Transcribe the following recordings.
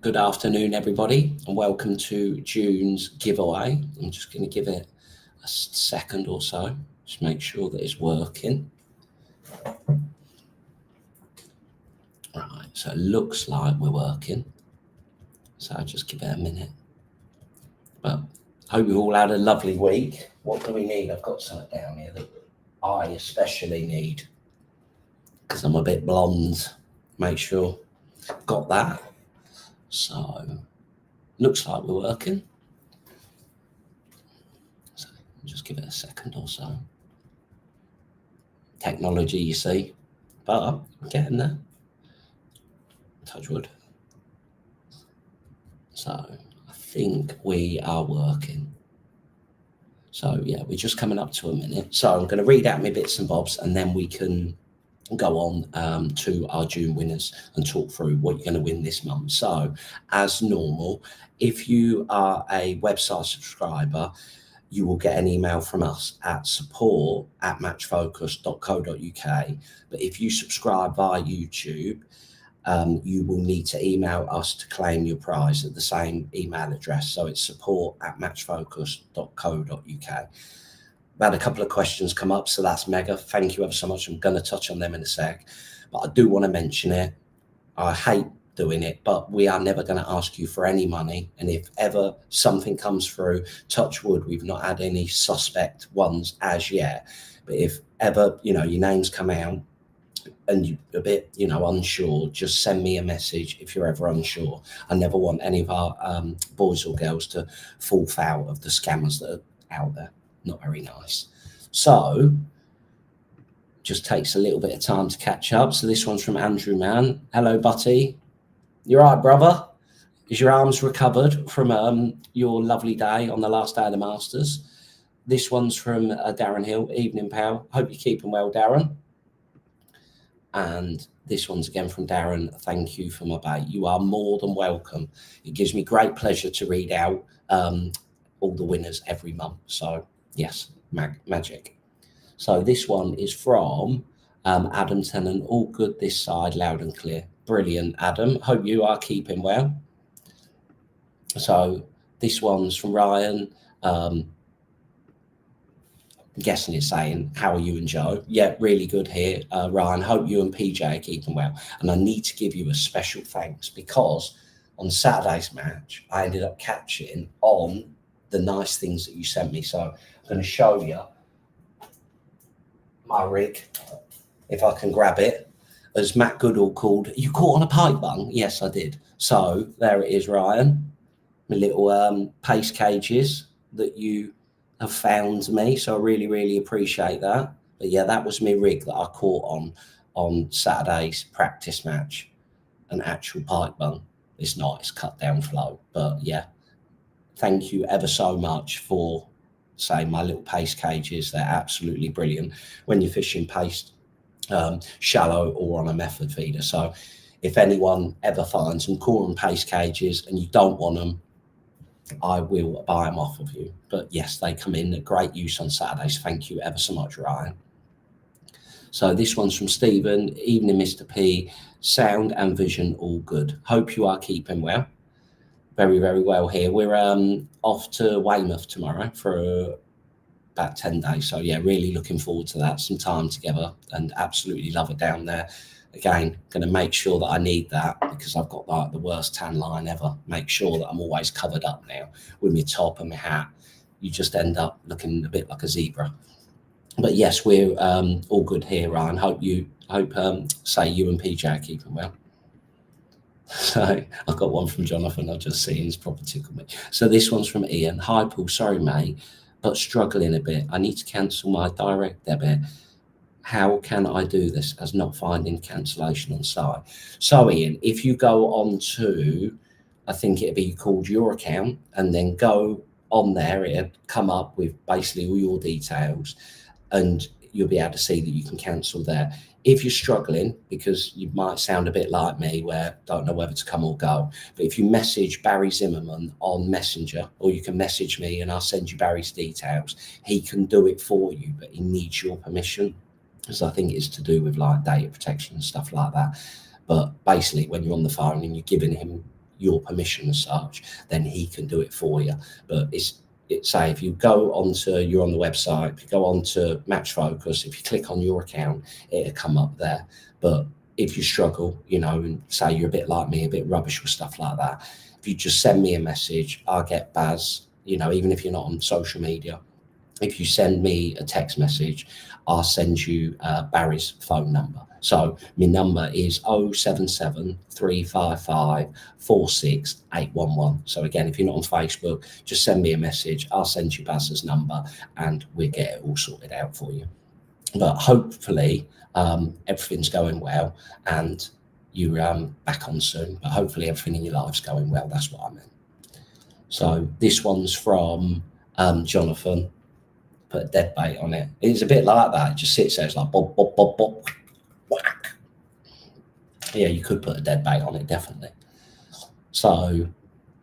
Good afternoon, everybody, and welcome to June's giveaway. I'm just going to give it a second or so, just make sure that it's working. Right, so it looks like we're working. So I'll just give it a minute. But hope you've all had a lovely week. What do we need? I've got something down here that I especially need because I'm a bit blonde. Make sure I've got that. So looks like we're working. So just give it a second or so. Technology, you see, but I'm getting there. Touch wood. So I think we are working. So yeah, we're just coming up to a minute. So I'm going to read out my bits and bobs, and then we can go on to our June winners and talk through what you're going to win this month. So as normal, if you are a website subscriber, you will get an email from us at support@matchfocus.co.uk. But if you subscribe via YouTube, you will need to email us to claim your prize at the same email address. So it's support@matchfocus.co.uk. I've had a couple of questions come up, so that's mega. Thank you ever so much. I'm going to touch on them in a sec, but I do want to mention it. I hate doing it, but we are never going to ask you for any money. And if ever something comes through, touch wood, we've not had any suspect ones as yet. But if ever, your names come out and you're a bit, unsure, just send me a message if you're ever unsure. I never want any of our boys or girls to fall foul of the scammers that are out there. Not very nice. So just takes a little bit of time to catch up. So this one's from Andrew Mann. Hello, Butty. You're right, brother. Is your arms recovered from your lovely day on the last day of the Masters? This one's from Darren Hill. Evening, pal. Hope you're keeping well, Darren. And this one's again from Darren. Thank you for my bait. You are more than welcome. It gives me great pleasure to read out all the winners every month. So yes, magic. So this one is from Adam Tennant. All good this side, loud and clear. Brilliant, Adam. Hope you are keeping well. So this one's from Ryan. I'm guessing it's saying, how are you and Joe? Yeah, really good here, Ryan. Hope you and PJ are keeping well. And I need to give you a special thanks because on Saturday's match, I ended up catching on the nice things that you sent me. So I'm going to show you my rig, if I can grab it. As Matt Goodall called, you caught on a pipe bung? Yes, I did. So there it is, Ryan. My little pace cages that you have found me. So I really, really appreciate that. But yeah, that was my rig that I caught on Saturday's practice match. An actual pipe bung. It's not, it's cut down flow. But yeah, thank you ever so much for saying my little pace cages. They're absolutely brilliant when you're fishing paste, shallow or on a method feeder. So if anyone ever finds some core and pace cages and you don't want them, I will buy them off of you. But yes, they come in at great use on Saturdays. Thank you ever so much, Ryan. So this one's from Stephen. Evening, Mr. P. Sound and vision all good. Hope you are keeping well. Very, very well here. We're off to Weymouth tomorrow for about 10 days. So yeah, really looking forward to that. Some time together and absolutely love it down there. Again, going to make sure that I need that because I've got like the worst tan line ever. Make sure that I'm always covered up now with my top and my hat. You just end up looking a bit like a zebra. But yes, we're all good here, Ryan. Hope you and PJ are keeping well. So I've got one from Jonathan. I've just seen, it's proper tickled me. So this one's from Ian. Hi, Paul. Sorry, mate, but struggling a bit. I need to cancel my direct debit. How can I do this as not finding cancellation on site? So Ian, if you go on to, I think it'd be called your account, and then go on there, it'll come up with basically all your details and you'll be able to see that you can cancel there. If you're struggling, because you might sound a bit like me where don't know whether to come or go, but if you message Barry Zimmerman on Messenger, or you can message me and I'll send you Barry's details, he can do it for you, but he needs your permission. So I think it's to do with like data protection and stuff like that. But basically when you're on the phone and you're giving him your permission as such, then he can do it for you. But it's say if you go onto, you're on the website, if you go onto Match Focus, if you click on your account, it'll come up there. But if you struggle, you know, and say you're a bit like me, a bit rubbish with stuff like that, if you just send me a message, I'll get Baz, you know, even if you're not on social media, if you send me a text message, I'll send you Barry's phone number. So my number is 077 355 46811. So again, if you're not on Facebook, just send me a message. I'll send you Baz's number and we'll get it all sorted out for you. But hopefully everything's going well and you're back on soon. But hopefully everything in your life's going well. That's what I meant. So this one's from Jonathan. Put a dead bait on it. It's a bit like that. It just sits there. It's like bop, bop, bop, bop, whack. Yeah, you could put a dead bait on it, definitely. So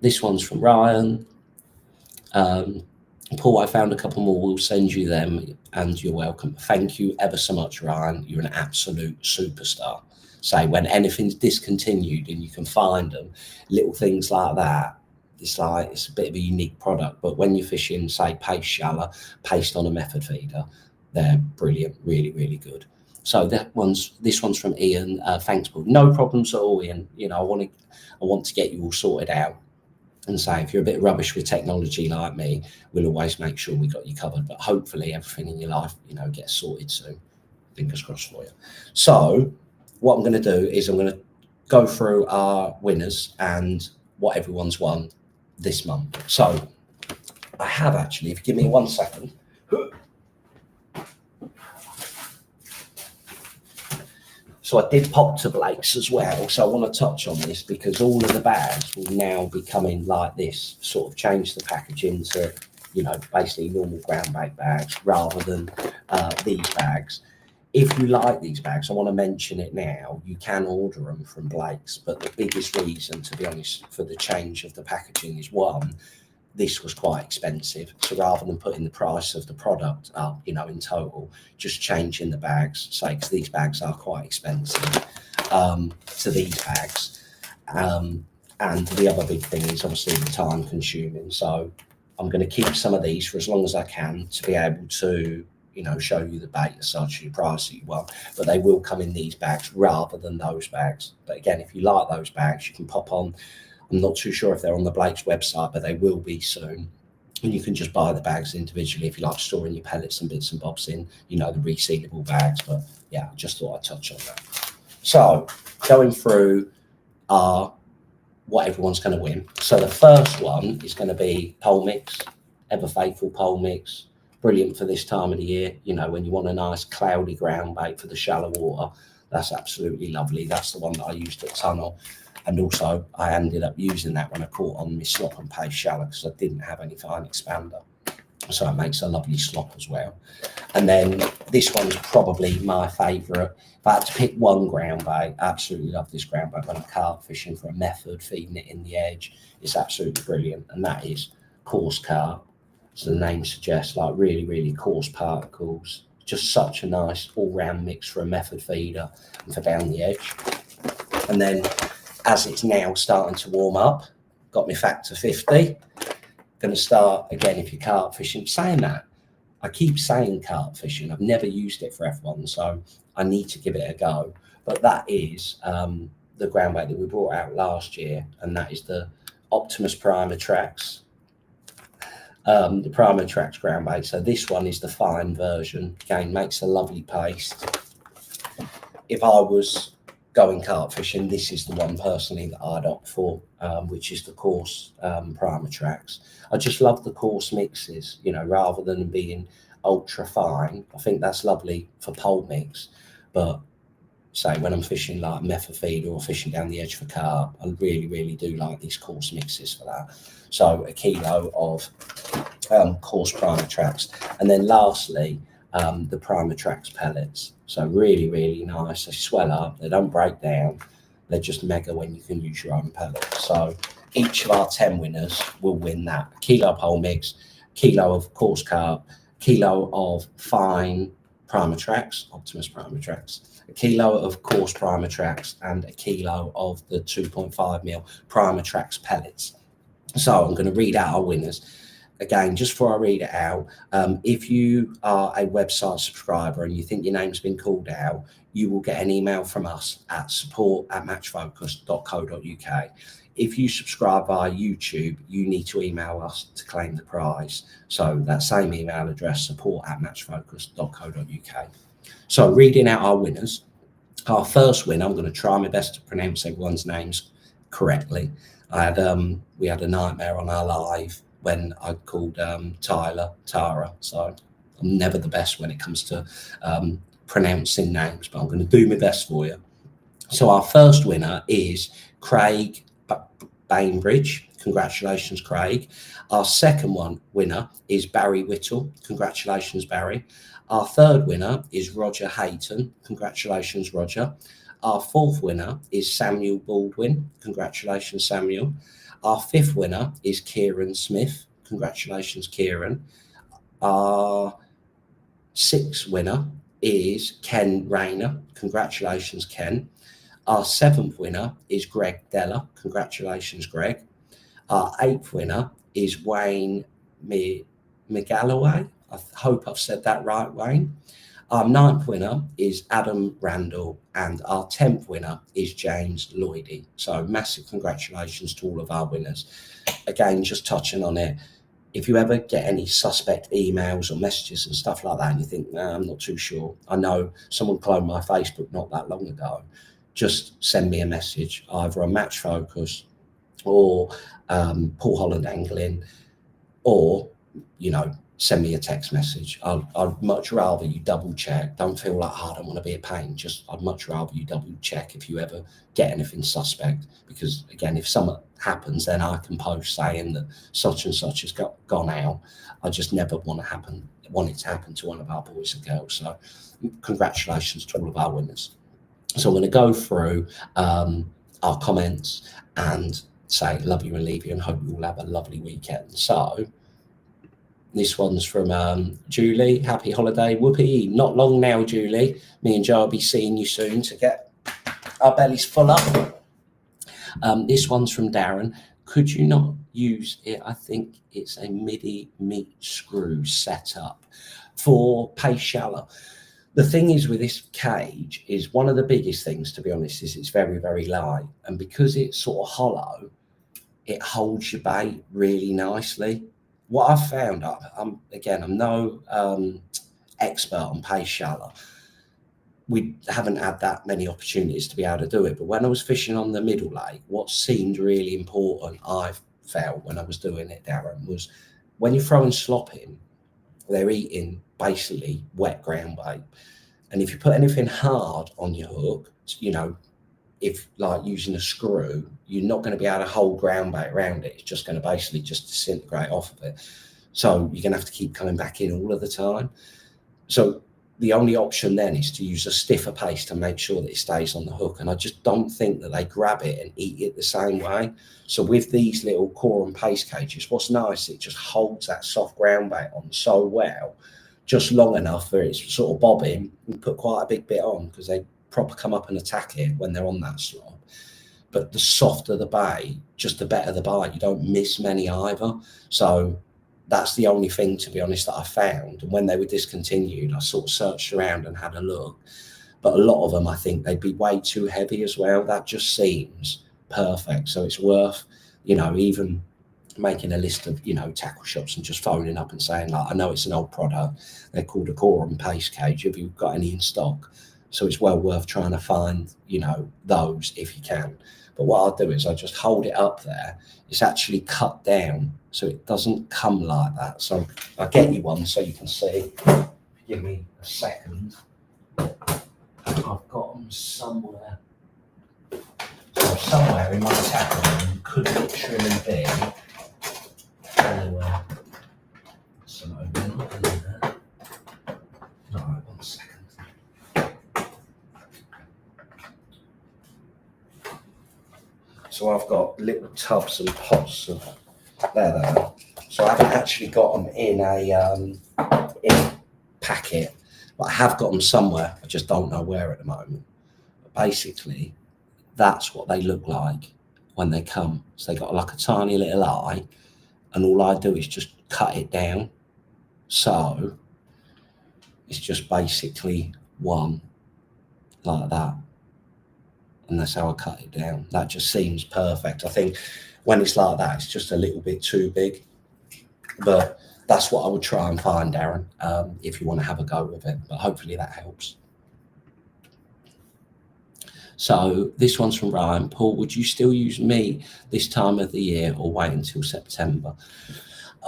this one's from Ryan. Paul, I found a couple more. We'll send you them and you're welcome. Thank you ever so much, Ryan. You're an absolute superstar. So when anything's discontinued and you can find them, little things like that, it's like, it's a bit of a unique product, but when you're fishing, say, paste shallow, paste on a method feeder, they're brilliant, really, really good. So this one's from Ian. Thanks, Paul. No problems at all, Ian. You know, I want to get you all sorted out. And say, if you're a bit rubbish with technology like me, we'll always make sure we got you covered. But hopefully everything in your life, you know, gets sorted soon. Fingers crossed for you. So what I'm going to do is I'm going to go through our winners and what everyone's won this month. So I have actually, if you give me 1 second. So I did pop to Blake's as well. So I want to touch on this because all of the bags will now be coming like this, sort of change the packaging to, you know, basically normal ground bait bags rather than these bags. If you like these bags, I want to mention it now, you can order them from Blake's, but the biggest reason, to be honest, for the change of the packaging is, one, this was quite expensive. So rather than putting the price of the product up, you know, in total, just changing the bags, say, because these bags are quite expensive, to these bags. And the other big thing is obviously the time consuming. So I'm going to keep some of these for as long as I can to be able to, you know, show you the bait as such, your price that you want, but they will come in these bags rather than those bags. But again, if you like those bags, you can pop on. I'm not too sure if they're on the Blake's website, but they will be soon. And you can just buy the bags individually if you like storing your pellets and bits and bobs in, you know, the resealable bags. But yeah, I just thought I'd touch on that. So going through what everyone's going to win. So the first one is going to be pole mix, Ever Faithful pole mix. Brilliant for this time of the year, you know, when you want a nice cloudy ground bait for the shallow water. That's absolutely lovely. That's the one that I used at Tunnel. And also I ended up using that when I caught on my slop and paste shallow because I didn't have any fine expander. So it makes a lovely slop as well. And then this one's probably my favourite. If I had to pick one ground bait, I absolutely love this ground bait when I'm carp fishing for a method, feeding it in the edge. It's absolutely brilliant. And that is coarse carp. So the name suggests, like, really, really coarse particles. Just such a nice all-round mix for a method feeder and for down the edge. And then as it's now starting to warm up, got my factor 50. Going to start, again, if you're carp fishing, saying that, I keep saying carp fishing. I've never used it for F1, so I need to give it a go. But that is the ground bait that we brought out last year, and that is the Optimus Primer Trax. The Primer Trax ground bait. So this one is the fine version. Again, makes a lovely paste. If I was going carp fishing, this is the one personally that I'd opt for, which is the coarse Primer Trax. I just love the coarse mixes, you know, rather than being ultra fine. I think that's lovely for pole mix, but say when I'm fishing like method feed or fishing down the edge for carp, I really, really do like these coarse mixes for that. So a kilo of coarse Primer Trax. And then lastly, the Primer Trax pellets. So really, really nice. They swell up, they don't break down. They're just mega when you can use your own pellets. So each of our 10 winners will win that. A kilo pole mix, kilo of coarse carp, kilo of fine Primer Trax, Optimus Primer Trax, a kilo of coarse Primatrax, and a kilo of the 2.5mm Primatrax pellets. So I'm going to read out our winners. Again, just before I read it out, if you are a website subscriber and you think your name's been called out, you will get an email from us at support@matchfocus.co.uk. If you subscribe via YouTube, you need to email us to claim the prize. So that same email address, support@matchfocus.co.uk. So reading out our winners, our first winner, I'm going to try my best to pronounce everyone's names correctly. We had a nightmare on our live when I called Tara. So I'm never the best when it comes to pronouncing names, but I'm going to do my best for you. So our first winner is Craig Bainbridge. Congratulations, Craig. Our second winner is Barry Whittle. Congratulations, Barry. Our third winner is Roger Hayton. Congratulations, Roger. Our fourth winner is Samuel Baldwin. Congratulations, Samuel. Our fifth winner is Kieran Smith. Congratulations, Kieran. Our sixth winner is Ken Rayner. Congratulations, Ken. Our seventh winner is Greg Della. Congratulations, Greg. Our eighth winner is Wayne McGalloway. I hope I've said that right, Wayne. Our ninth winner is Adam Randall, and our 10th winner is James Lloydie. So massive congratulations to all of our winners. Again, just touching on it, if you ever get any suspect emails or messages and stuff like that and you think, nah, I'm not too sure, I know someone cloned my Facebook not that long ago, just send me a message either on Match Focus or Paul Holland Angling, or, you know, send me a text message. I'd much rather you double check. Don't feel like, I don't want to be a pain. I'd much rather you double check if you ever get anything suspect, because again, if something happens, then I can post saying that such and such has gone out. I just never want it to happen to one of our boys and girls. So congratulations to all of our winners. So I'm going to go through our comments and say love you and leave you and hope you all have a lovely weekend. So this one's from Julie. Happy holiday. Whoopee. Not long now, Julie. Me and Joe will be seeing you soon to get our bellies full up. This one's from Darren. Could you not use it? I think it's a MIDI meat screw setup for pace shallow. The thing is with this cage is one of the biggest things, to be honest, is it's very, very light. And because it's sort of hollow, it holds your bait really nicely. What I've found, I'm no expert on pace shallow. We haven't had that many opportunities to be able to do it. But when I was fishing on the middle lake, what seemed really important, I felt when I was doing it, Darren, was when you're throwing slop in, they're eating basically wet ground bait. And if you put anything hard on your hook, you know, if like using a screw, you're not going to be able to hold ground bait around it. It's just going to basically just disintegrate off of it. So you're going to have to keep coming back in all of the time. So the only option then is to use a stiffer paste to make sure that it stays on the hook. And I just don't think that they grab it and eat it the same way. So with these little core and paste cages, what's nice, it just holds that soft ground bait on so well, just long enough for it's sort of bobbing. You put quite a big bit on because they proper come up and attack it when they're on that slop. But the softer the bait, just the better the bite. You don't miss many either. So that's the only thing, to be honest, that I found. And when they were discontinued, I sort of searched around and had a look. But a lot of them, I think they'd be way too heavy as well. That just seems perfect. So it's worth, you know, even making a list of, you know, tackle shops and just phoning up and saying, like, I know it's an old product. They're called a core and paste cage. Have you got any in stock? So it's well worth trying to find, you know, those if you can. But what I'll do is I just hold it up there. It's actually cut down, so it doesn't come like that. So I'll get you one so you can see. Give me a second. I've got them somewhere. So somewhere in my tackle room could literally be anywhere. So they're not in there. Right, 1 second. So I've got little tubs and pots of there they are. So I haven't actually got them in a packet. But I have got them somewhere. I just don't know where at the moment. But basically, that's what they look like when they come. So they got like a tiny little eye, and all I do is just cut it down. So it's just basically one like that. And that's how I cut it down. That just seems perfect. I think when it's like that, it's just a little bit too big. But that's what I would try and find, Darren, if you want to have a go with it. But hopefully that helps. So this one's from Ryan. Paul, would you still use meat this time of the year or wait until September?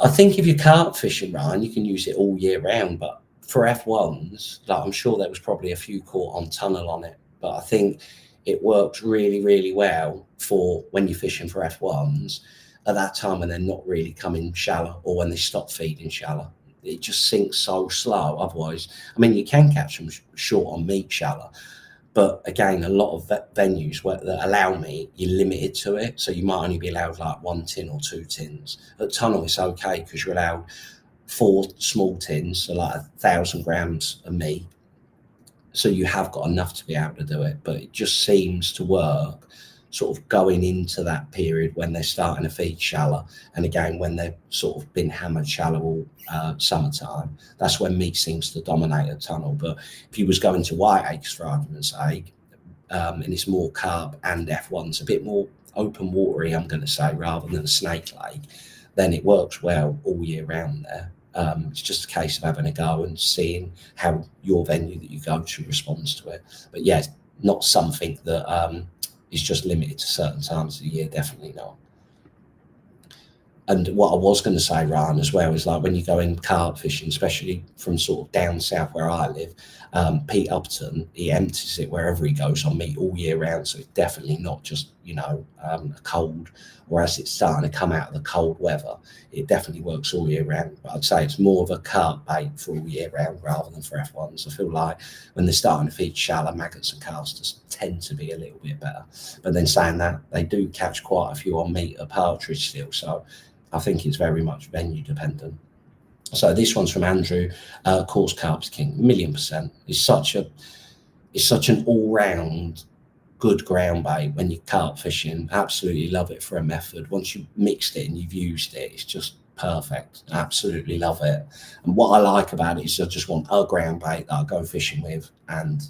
I think if you're carp fishing, Ryan, you can use it all year round. But for F1s, like I'm sure there was probably a few caught on tunnel on it. But I think it works really, really well for when you're fishing for F1s at that time when they're not really coming shallow or when they stop feeding shallow. It just sinks so slow. Otherwise, I mean, you can catch them short on meat shallow. But again, a lot of venues that allow meat, you're limited to it. So you might only be allowed like 1 tin or 2 tins. At tunnel, it's okay because you're allowed 4 small tins, so like 1,000 grams of meat. So you have got enough to be able to do it. But it just seems to work sort of going into that period when they're starting to feed shallow. And again, when they've sort of been hammered shallow all summertime, that's when meat seems to dominate a tunnel. But if you was going to Whiteacres, for argument's sake, and it's more carp and F1's a bit more open watery, I'm going to say, rather than a snake lake, then it works well all year round there. It's just a case of having a go and seeing how your venue that you go to responds to it. But yeah, not something that is just limited to certain times of the year, definitely not. And what I was going to say, Ryan, as well, is like when you go in carp fishing, especially from sort of down south where I live, Pete Upton, he empties it wherever he goes on meat all year round. So it's definitely not just, a cold, whereas it's starting to come out of the cold weather. It definitely works all year round. But I'd say it's more of a carp bait for all year round rather than for F1s. I feel like when they're starting to feed shallow, maggots and casters tend to be a little bit better. But then saying that, they do catch quite a few on meat or partridge still. So I think it's very much venue dependent. So this one's from Andrew. Course Carp's King, 1,000,000%. It's such an all-round good ground bait when you're carp fishing. Absolutely love it for a method. Once you've mixed it and you've used it, it's just perfect. Absolutely love it. And what I like about it is I just want a ground bait that I go fishing with, and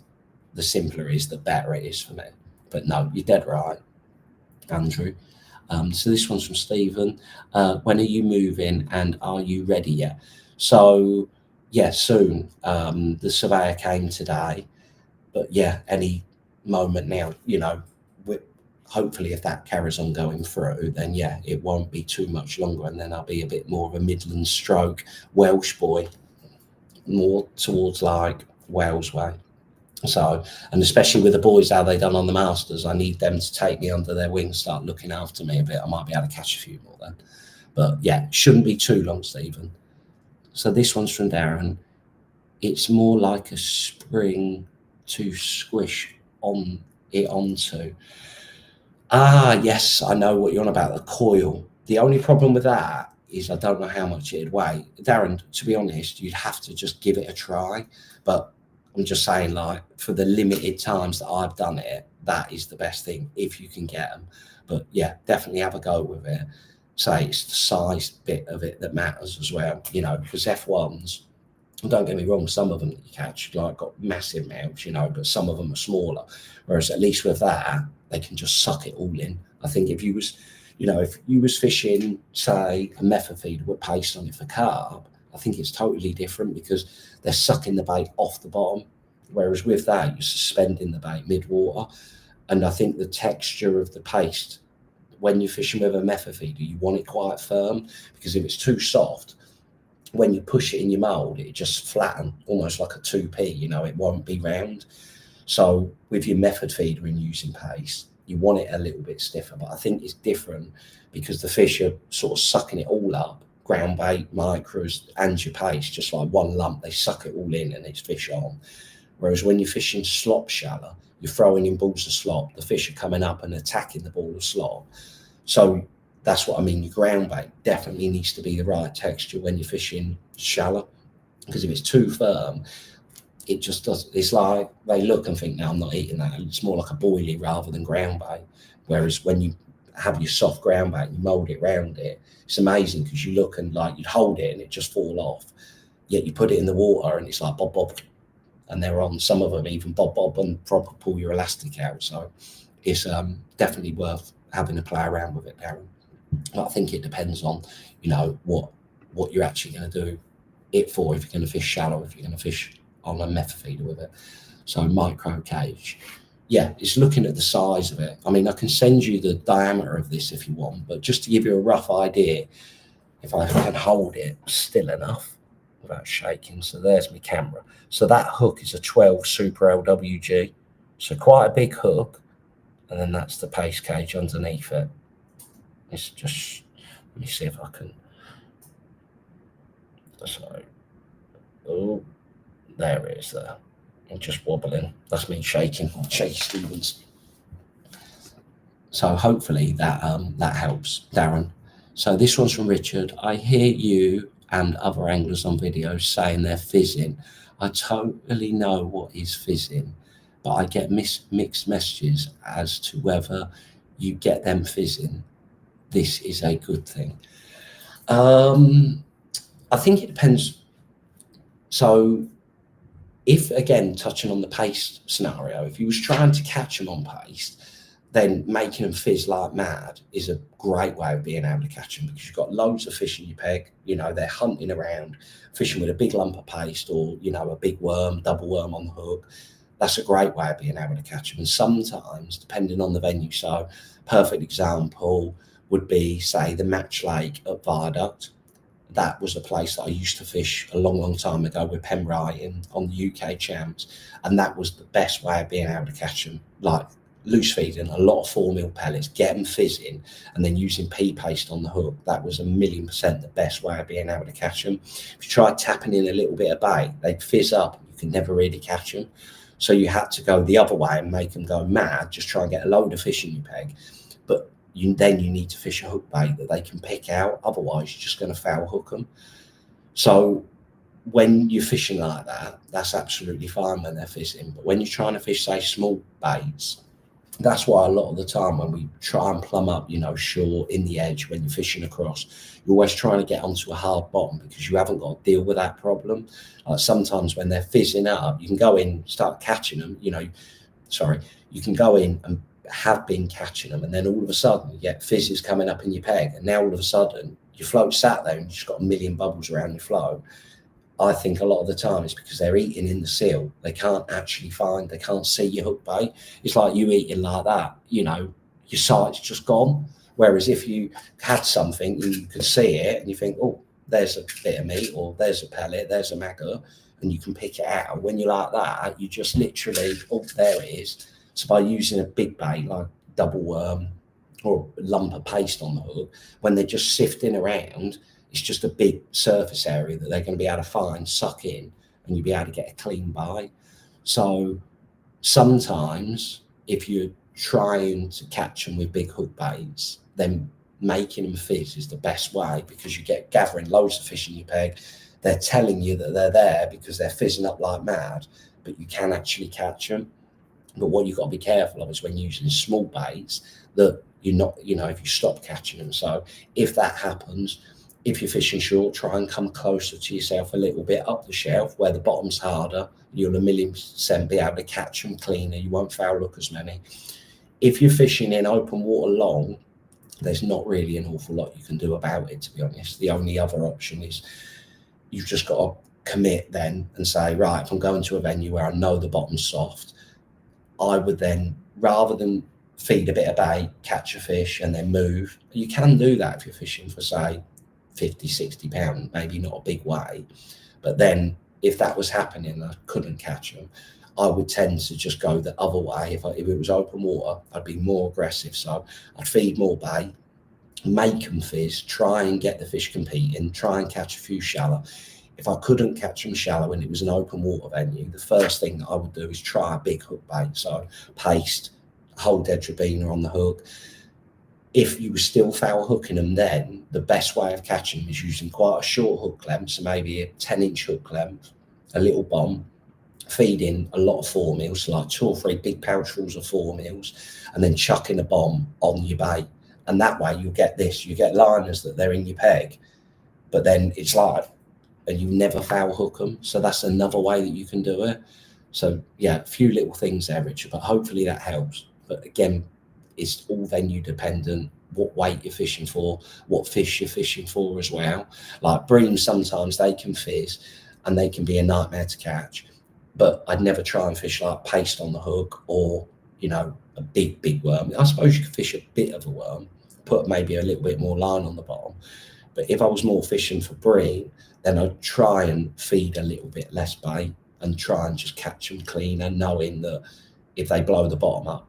the simpler it is, the better it is for me. But no, you're dead right, Andrew. So this one's from Stephen. When are you moving and are you ready yet? So yeah, soon. The surveyor came today, but yeah, any moment now, hopefully if that carries on going through, then yeah, it won't be too much longer, and then I'll be a bit more of a Midland stroke Welsh boy, more towards like Wales way. So, and especially with the boys, how they done on the Masters, I need them to take me under their wing, start looking after me a bit. I might be able to catch a few more then. But yeah, shouldn't be too long, Stephen. So this one's from Darren. It's more like a spring to squish onto. Ah, yes, I know what you're on about, the coil. The only problem with that is I don't know how much it'd weigh. Darren, to be honest, you'd have to just give it a try. But I'm just saying, like, for the limited times that I've done it, that is the best thing if you can get them. But yeah, definitely have a go with it. Say it's the size bit of it that matters as well, because F1s, don't get me wrong, some of them that you catch like got massive mouths, but some of them are smaller. Whereas at least with that, they can just suck it all in. I think if you was fishing, say, a method feeder with paste on it for carp, I think it's totally different because they're sucking the bait off the bottom. Whereas with that, you're suspending the bait mid-water. And I think the texture of the paste, when you're fishing with a method feeder, you want it quite firm, because if it's too soft, when you push it in your mould, it just flatten, almost like a 2p, it won't be round. So with your method feeder and using paste, you want it a little bit stiffer. But I think it's different because the fish are sort of sucking it all up. Ground bait, micros, and your paste, just like one lump, they suck it all in and it's fish on. Whereas when you're fishing slop shallow, you're throwing in balls of slop, the fish are coming up and attacking the ball of slop. So that's what I mean. Your ground bait definitely needs to be the right texture when you're fishing shallow, because if it's too firm, it just does. It's like they look and think, no, I'm not eating that. It's more like a boilie rather than ground bait. Whereas when you have your soft ground bait and you mould it around it, it's amazing because you look and like you'd hold it and it just fall off. Yet you put it in the water and it's like bob bob, and they're on, some of them even bob bob and probably pull your elastic out. So it's definitely worth having to play around with it, Darren. But I think it depends on, you know, what you're actually going to do it for. If you're going to fish shallow, if you're going to fish on a method feeder with it. So micro cage, yeah, it's looking at the size of it. I mean, I can send you the diameter of this if you want, but just to give you a rough idea, if I can hold it still enough without shaking. So there's my camera. So that hook is a 12 Super LWG, so quite a big hook, and then that's the pace cage underneath it. It's just, let me see if I can. So, oh, there it is there. And just wobbling. That's me shaking. Shake Stevens. So hopefully that that helps, Darren. So this one's from Richard. I hear you and other anglers on videos saying they're fizzing. I totally know what is fizzing, but I get mixed messages as to whether you get them fizzing. This is a good thing. I think it depends. So if, again, touching on the paste scenario, if you was trying to catch them on paste, then making them fizz like mad is a great way of being able to catch them, because you've got loads of fish in your peg. You know, they're hunting around, fishing with a big lump of paste or, you know, a big worm, double worm on the hook. That's a great way of being able to catch them. And sometimes, depending on the venue, so perfect example would be, say, the Match Lake at Viaduct. That was a place that I used to fish a long time ago with Pen Ryan on the UK champs, and that was the best way of being able to catch them. Like loose feeding, a lot of 4mm pellets, get them fizzing, and then using pea paste on the hook. That was 1,000,000% the best way of being able to catch them. If you try tapping in a little bit of bait, they'd fizz up, and you could never really catch them. So you had to go the other way and make them go mad, just try and get a load of fish in your peg. But then you need to fish a hook bait that they can pick out. Otherwise, you're just going to foul hook them. So when you're fishing like that, that's absolutely fine when they're fizzing. But when you're trying to fish, say, small baits, that's why a lot of the time when we try and plumb up, you know, short in the edge, when you're fishing across, you're always trying to get onto a hard bottom because you haven't got to deal with that problem. Sometimes when they're fizzing up, you can go in, start catching them, you know, you can go in and have been catching them, and then all of a sudden you get fizzes coming up in your peg, and now all of a sudden your float sat there and you've just got a million bubbles around your float. I think a lot of the time it's because they're eating in the seal. They can't see your hook bait. It's like you eating like that, you know, your sight's just gone. Whereas if you had something, you could see it and you think, oh, there's a bit of meat, or there's a pellet, there's a maggot, and you can pick it out. When you're like that, you just literally, oh, there it is. So by using a big bait like double worm or a lump of paste on the hook, when they're just sifting around, it's just a big surface area that they're going to be able to find, suck in, and you'll be able to get a clean bite. So sometimes if you're trying to catch them with big hook baits, then making them fizz is the best way, because you get gathering loads of fish in your peg. They're telling you that they're there because they're fizzing up like mad, but you can actually catch them. But what you've got to be careful of is when using small baits that you're not, you know, if you stop catching them. So if that happens, if you're fishing short, try and come closer to yourself a little bit up the shelf where the bottom's harder. You'll 1,000,000% be able to catch them cleaner. You won't foul hook as many. If you're fishing in open water long, there's not really an awful lot you can do about it, to be honest. The only other option is you've just got to commit then and say, right, if I'm going to a venue where I know the bottom's soft, I would then, rather than feed a bit of bait, catch a fish and then move, you can do that if you're fishing for, say, 50, 60 pounds, maybe not a big weight. But then if that was happening and I couldn't catch them, I would tend to just go the other way. If it was open water, I'd be more aggressive. So I'd feed more bait, make them fizz, try and get the fish competing, try and catch a few shallow. If I couldn't catch them shallow and it was an open water venue, the first thing that I would do is try a big hook bait. So paste, whole dead tribena on the hook. If you were still foul hooking them, then the best way of catching them is using quite a short hook length, so maybe a 10-inch hook length, a little bomb, feeding a lot of 4 mils, like 2 or 3 big pouchfuls of 4 mils, and then chucking a bomb on your bait. And that way you get this, you get liners that they're in your peg, but then it's live, and you never foul hook them. So that's another way that you can do it. So yeah, a few little things there, Richard, but hopefully that helps. But again, it's all venue dependent, what weight you're fishing for, what fish you're fishing for as well. Like breams, sometimes they can fizz and they can be a nightmare to catch, but I'd never try and fish like paste on the hook, or, you know, a big worm. I suppose you could fish a bit of a worm, put maybe a little bit more line on the bottom. But if I was more fishing for bream, then I'd try and feed a little bit less bait and try and just catch them cleaner, knowing that if they blow the bottom up,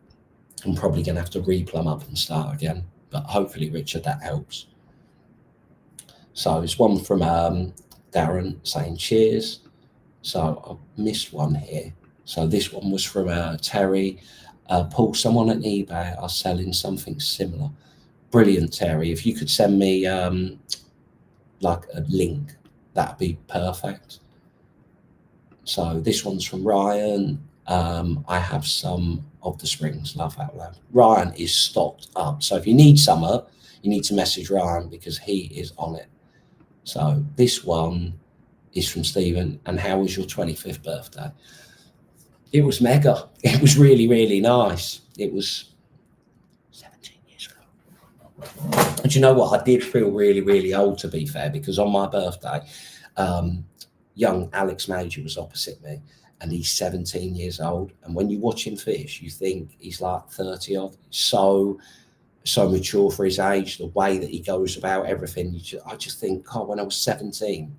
I'm probably going to have to replumb up and start again. But hopefully, Richard, that helps. So it's one from Darren saying cheers. So I missed one here. So this one was from Terry. Paul, someone at eBay are selling something similar. Brilliant, Terry. If you could send me like a link, that'd be perfect. So this one's from Ryan. I have some of the springs, laugh out loud. Ryan is stocked up. So if you need summer, you need to message Ryan because he is on it. So this one is from Stephen. And how was your 25th birthday? It was mega. It was really, really nice. It was 17 years ago. And you know what? I did feel really, really old, to be fair, because on my birthday, young Alex Major was opposite me, and he's 17 years old. And when you watch him fish, you think he's like 30 odd. So mature for his age, the way that he goes about everything. I just think, God, when I was 17,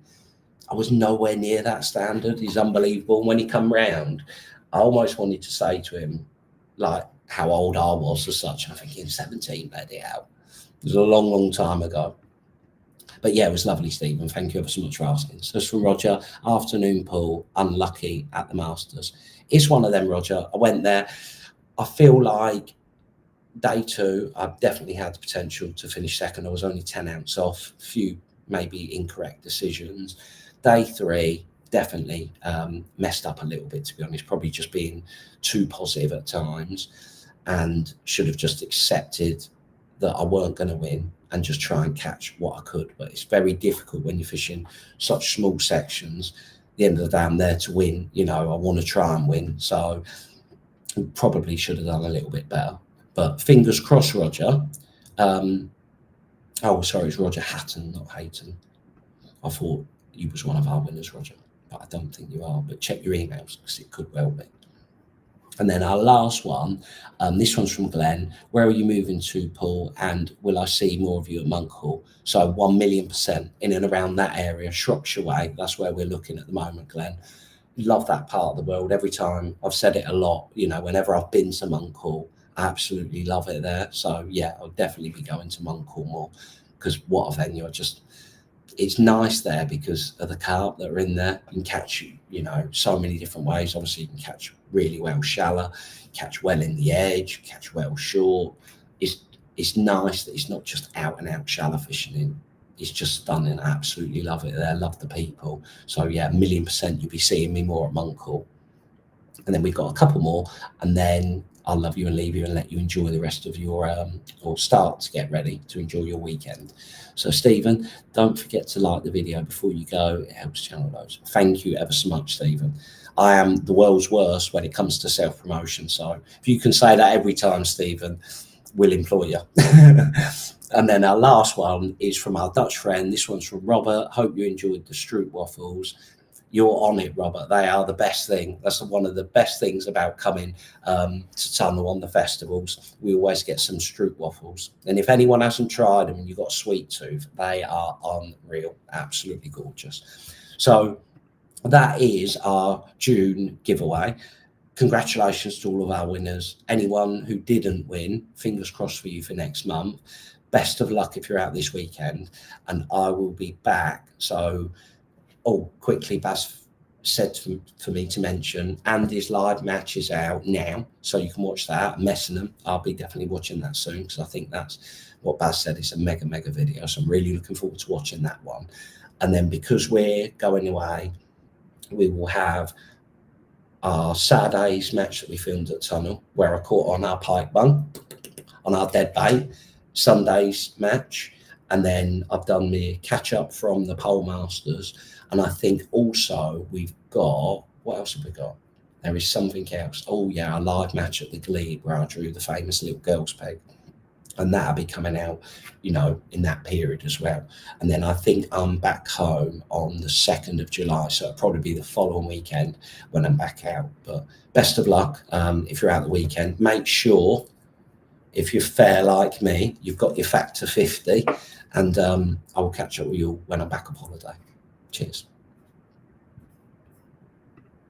I was nowhere near that standard. He's unbelievable. And when he come round, I almost wanted to say to him, like, how old I was as such. And I'm thinking, 17, let it out. It was a long, long time ago. But yeah, it was lovely, Stephen. Thank you ever so much for asking. So it's from Roger. Afternoon, Paul. Unlucky at the Masters. It's one of them, Roger. I went there. I feel like day 2, I definitely had the potential to finish second. I was only 10 ounces off. A few maybe incorrect decisions. Day 3, definitely messed up a little bit, to be honest. Probably just being too positive at times, and should have just accepted that I weren't going to win and just try and catch what I could. But it's very difficult when you're fishing such small sections. At the end of the day, I'm there to win. You know, I want to try and win. So probably should have done a little bit better. But fingers crossed, Roger. Oh, sorry, it's Roger Hatton, not Hayton. I thought you was one of our winners, Roger, but I don't think you are. But check your emails because it could well be. And then our last one, this one's from Glenn. Where are you moving to, Paul? And will I see more of you at Monk Hall? So 1,000,000% in and around that area, Shropshire way. That's where we're looking at the moment, Glenn. Love that part of the world. Every time, I've said it a lot, you know, whenever I've been to Monk Hall, I absolutely love it there. So yeah, I'll definitely be going to Monk Hall more, because what a venue. It's nice there because of the carp that are in there. You can catch, you know, so many different ways. Obviously, you can catch really well shallow, catch well in the edge, catch well short. It's nice that it's not just out and out shallow fishing. It's just stunning. I absolutely love it there. Love the people. So yeah, 1,000,000% you'll be seeing me more at Monk Hall. And then we've got a couple more, and then I'll love you and leave you and let you enjoy the rest of your, or start to get ready to enjoy your weekend. So Stephen, don't forget to like the video before you go. It helps channel loads. Thank you ever so much, Stephen. I am the world's worst when it comes to self-promotion. So if you can say that every time, Stephen, we'll employ you. And then our last one is from our Dutch friend. This one's from Robert. Hope you enjoyed the Stroop waffles. You're on it, Robert. They are the best thing. That's one of the best things about coming to Tunnel on the festivals. We always get some Stroop waffles. And if anyone hasn't tried them and you've got a sweet tooth, they are unreal. Absolutely gorgeous. So that is our June giveaway. Congratulations to all of our winners. Anyone who didn't win, fingers crossed for you for next month. Best of luck if you're out this weekend. And I will be back. So... Oh, quickly, Baz said for me to mention, Andy's live match is out now, so you can watch that. Messingham, I'll be definitely watching that soon, because I think that's what Baz said. It's a mega video, so I'm really looking forward to watching that one. And then because we're going away, we will have our Saturday's match that we filmed at Tunnel, where I caught on our pike bung, on our dead bait, Sunday's match, and then I've done the catch up from the Pole Masters. And I think also we've got, what else have we got? There is something else. Oh yeah, a live match at the Glebe where I drew the famous little girls peg. And that'll be coming out, you know, in that period as well. And then I think I'm back home on the 2nd of July. So it'll probably be the following weekend when I'm back out. But best of luck if you're out the weekend. Make sure, if you're fair like me, you've got your factor 50. And I will catch up with you when I'm back on holiday. Cheers.